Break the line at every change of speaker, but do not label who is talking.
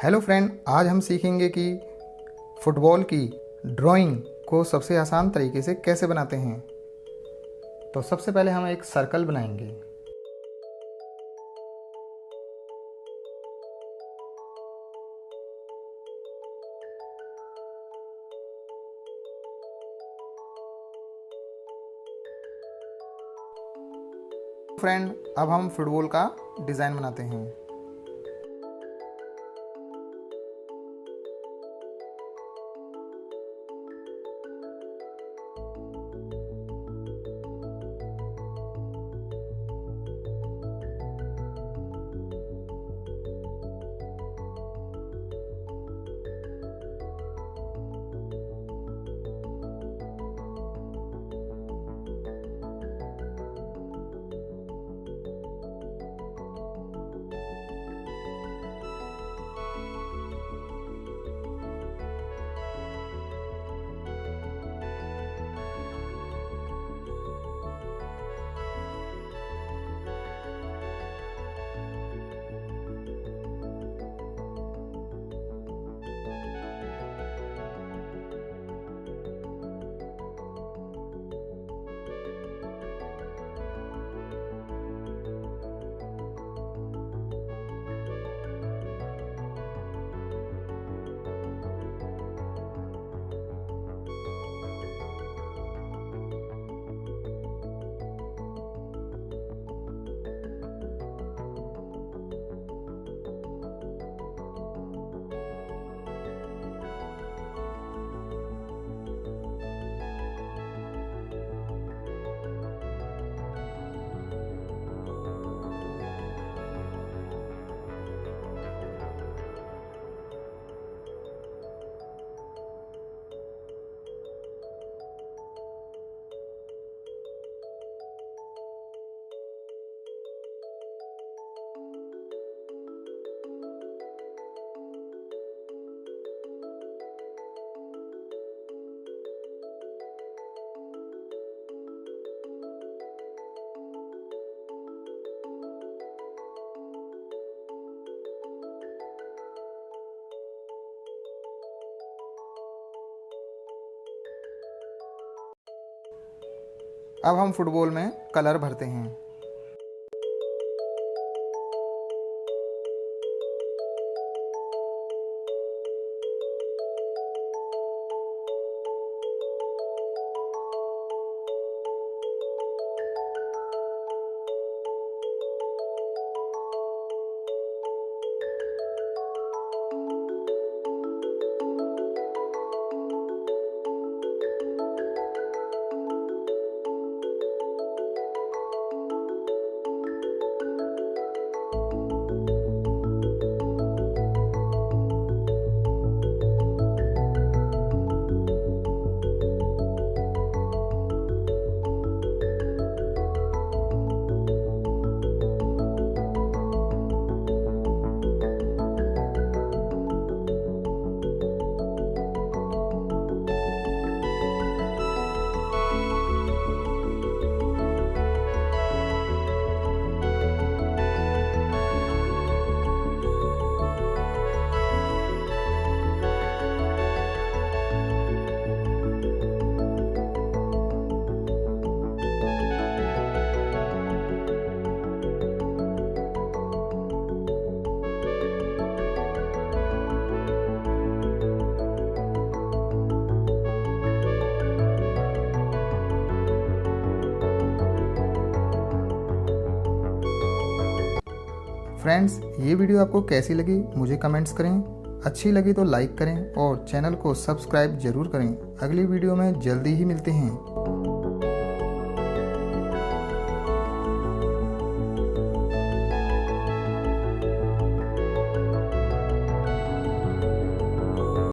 Hello friend, आज हम सीखेंगे कि फुटबॉल की ड्राइंग को सबसे आसान तरीके से कैसे बनाते हैं। तो सबसे पहले हम एक सर्कल बनाएंगे। फ्रेंड, अब हम फुटबॉल का डिज़ाइन बनाते हैं। अब हम फुटबॉल में कलर भरते हैं। फ्रेंड्स, ये वीडियो आपको कैसी लगी मुझे कमेंट्स करें। अच्छी लगी तो लाइक करें और चैनल को सब्सक्राइब जरूर करें। अगली वीडियो में जल्दी ही मिलते हैं।